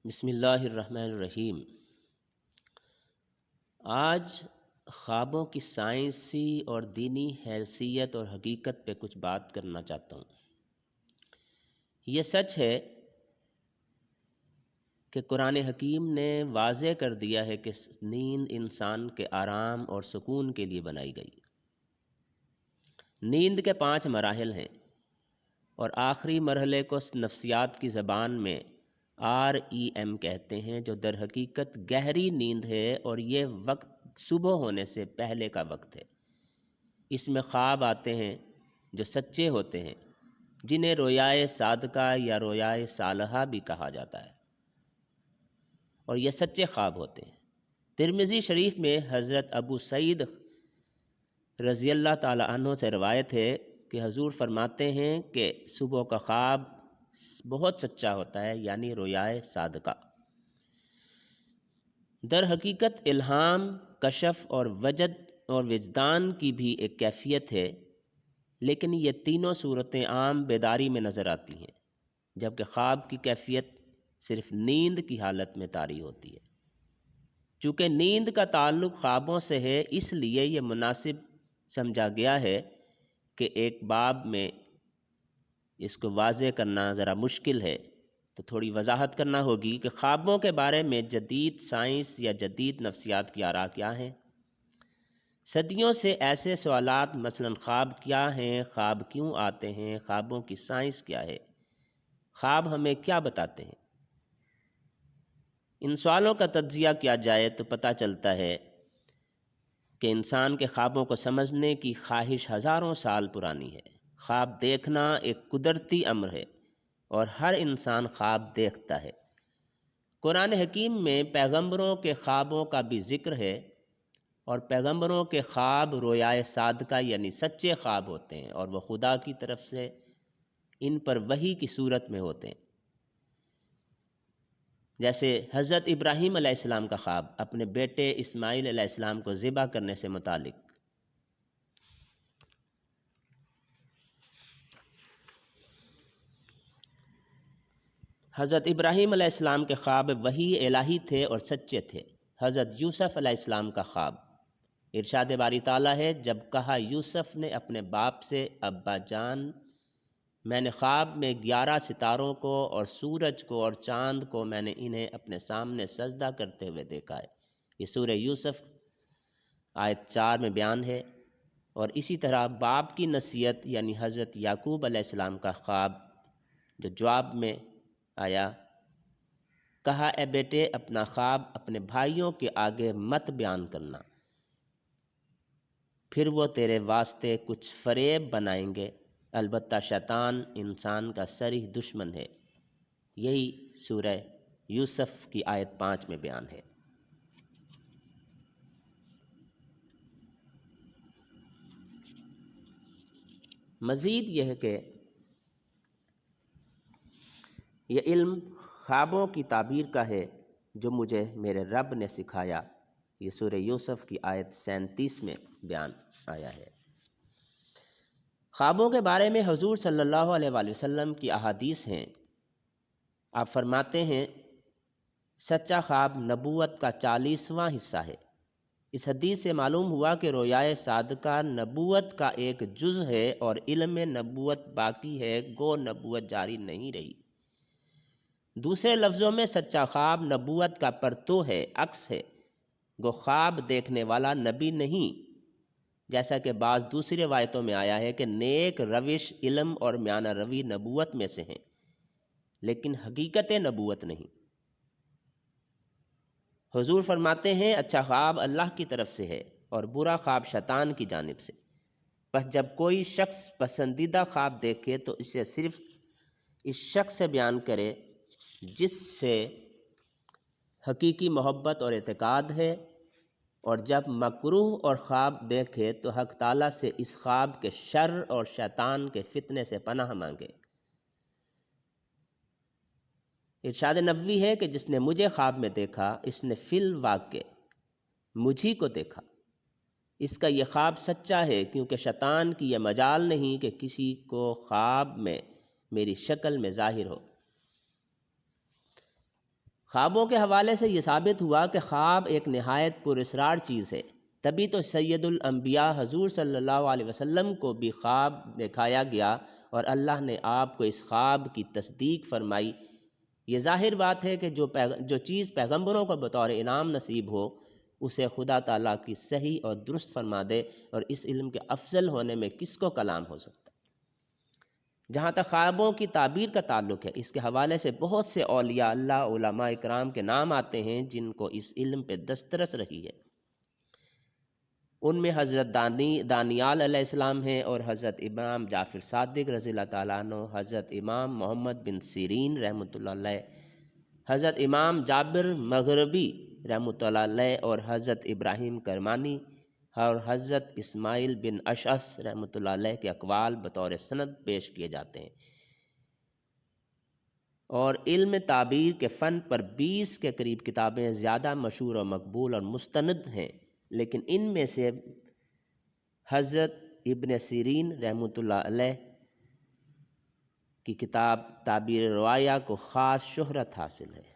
بسم اللہ الرحمن الرحیم۔ آج خوابوں کی سائنسی اور دینی حیثیت اور حقیقت پہ کچھ بات کرنا چاہتا ہوں۔ یہ سچ ہے کہ قرآن حکیم نے واضح کر دیا ہے کہ نیند انسان کے آرام اور سکون کے لیے بنائی گئی۔ نیند کے 5 مراحل ہیں اور آخری مرحلے کو نفسیات کی زبان میں REM کہتے ہیں، جو در حقیقت گہری نیند ہے اور یہ وقت صبح ہونے سے پہلے کا وقت ہے۔ اس میں خواب آتے ہیں جو سچے ہوتے ہیں، جنہیں رویائے صادقہ یا رویائے صالحہ بھی کہا جاتا ہے، اور یہ سچے خواب ہوتے ہیں۔ ترمذی شریف میں حضرت ابو سعید رضی اللہ تعالی عنہ سے روایت ہے کہ حضور فرماتے ہیں کہ صبح کا خواب بہت سچا ہوتا ہے، یعنی رویائے صادقہ۔ در حقیقت الہام، کشف اور وجدان کی بھی ایک کیفیت ہے، لیکن یہ تینوں صورتیں عام بیداری میں نظر آتی ہیں، جبکہ خواب کی کیفیت صرف نیند کی حالت میں طاری ہوتی ہے۔ چونکہ نیند کا تعلق خوابوں سے ہے، اس لیے یہ مناسب سمجھا گیا ہے کہ ایک باب میں اس کو واضح کرنا ذرا مشکل ہے، تو تھوڑی وضاحت کرنا ہوگی کہ خوابوں کے بارے میں جدید سائنس یا جدید نفسیات کی آراء کیا ہیں۔ صدیوں سے ایسے سوالات، مثلا خواب کیا ہیں، خواب کیوں آتے ہیں، خوابوں کی سائنس کیا ہے، خواب ہمیں کیا بتاتے ہیں، ان سوالوں کا تجزیہ کیا جائے تو پتہ چلتا ہے کہ انسان کے خوابوں کو سمجھنے کی خواہش ہزاروں سال پرانی ہے۔ خواب دیکھنا ایک قدرتی امر ہے اور ہر انسان خواب دیکھتا ہے۔ قرآن حکیم میں پیغمبروں کے خوابوں کا بھی ذکر ہے، اور پیغمبروں کے خواب رویائے صادقہ یعنی سچے خواب ہوتے ہیں، اور وہ خدا کی طرف سے ان پر وحی کی صورت میں ہوتے ہیں۔ جیسے حضرت ابراہیم علیہ السلام کا خواب اپنے بیٹے اسماعیل علیہ السلام کو ذبح کرنے سے متعلق۔ حضرت ابراہیم علیہ السلام کے خواب وحی الہی تھے اور سچے تھے۔ حضرت یوسف علیہ السلام کا خواب، ارشاد باری تعالیٰ ہے، جب کہا یوسف نے اپنے باپ سے، ابا جان، میں نے خواب میں 11 ستاروں کو اور سورج کو اور چاند کو، میں نے انہیں اپنے سامنے سجدہ کرتے ہوئے دیکھا ہے۔ یہ سورہ یوسف آیت 4 میں بیان ہے۔ اور اسی طرح باپ کی نصیحت یعنی حضرت یعقوب علیہ السلام کا خواب، جو جواب میں آیا، کہا اے بیٹے، اپنا خواب اپنے بھائیوں کے آگے مت بیان کرنا، پھر وہ تیرے واسطے کچھ فریب بنائیں گے، البتہ شیطان انسان کا صریح دشمن ہے۔ یہی سورہ یوسف کی آیت 5 میں بیان ہے۔ مزید یہ ہے کہ یہ علم خوابوں کی تعبیر کا ہے جو مجھے میرے رب نے سکھایا، یہ سورہ یوسف کی آیت 37 میں بیان آیا ہے۔ خوابوں کے بارے میں حضور صلی اللہ علیہ وآلہ وسلم کی احادیث ہیں۔ آپ فرماتے ہیں، سچا خواب نبوت کا 40واں حصہ ہے۔ اس حدیث سے معلوم ہوا کہ رویائے صادقہ نبوت کا ایک جز ہے اور علم نبوت باقی ہے، گو نبوت جاری نہیں رہی۔ دوسرے لفظوں میں سچا خواب نبوت کا پرتو ہے، عکس ہے، گو خواب دیکھنے والا نبی نہیں، جیسا کہ بعض دوسری روایتوں میں آیا ہے کہ نیک روش، علم اور میانہ روی نبوت میں سے ہیں، لیکن حقیقت نبوت نہیں۔ حضور فرماتے ہیں، اچھا خواب اللہ کی طرف سے ہے اور برا خواب شیطان کی جانب سے۔ پس جب کوئی شخص پسندیدہ خواب دیکھے تو اسے صرف اس شخص سے بیان کرے جس سے حقیقی محبت اور اعتقاد ہے، اور جب مکروہ اور خواب دیکھے تو حق تعالیٰ سے اس خواب کے شر اور شیطان کے فتنے سے پناہ مانگے۔ ارشاد نبوی ہے کہ جس نے مجھے خواب میں دیکھا، اس نے فی الواقع مجھی کو دیکھا۔ اس کا یہ خواب سچا ہے، کیونکہ شیطان کی یہ مجال نہیں کہ کسی کو خواب میں میری شکل میں ظاہر ہو۔ خوابوں کے حوالے سے یہ ثابت ہوا کہ خواب ایک نہایت پراسرار چیز ہے، تبھی تو سید الانبیاء حضور صلی اللہ علیہ وسلم کو بھی خواب دکھایا گیا اور اللہ نے آپ کو اس خواب کی تصدیق فرمائی۔ یہ ظاہر بات ہے کہ جو چیز پیغمبروں کو بطور انعام نصیب ہو اسے خدا تعالیٰ کی صحیح اور درست فرما دے، اور اس علم کے افضل ہونے میں کس کو کلام ہو سکتا ہے۔ جہاں تک خوابوں کی تعبیر کا تعلق ہے، اس کے حوالے سے بہت سے اولیاء اللہ، علماء اکرام کے نام آتے ہیں جن کو اس علم پہ دسترس رہی ہے۔ ان میں حضرت دانیال علیہ السلام ہیں، اور حضرت امام جعفر صادق رضی اللہ تعالیٰ عنہ، حضرت امام محمد بن سیرین رحمۃ اللہ علیہ، حضرت امام جابر مغربی رحمۃ اللہ علیہ، اور حضرت ابراہیم کرمانی اور حضرت اسماعیل بن اشعث رحمۃ اللہ علیہ کے اقوال بطور سند پیش کیے جاتے ہیں۔ اور علم تعبیر کے فن پر 20 کے قریب کتابیں زیادہ مشہور اور مقبول اور مستند ہیں، لیکن ان میں سے حضرت ابن سیرین رحمۃ اللہ علیہ کی کتاب تعبیر روایا کو خاص شہرت حاصل ہے۔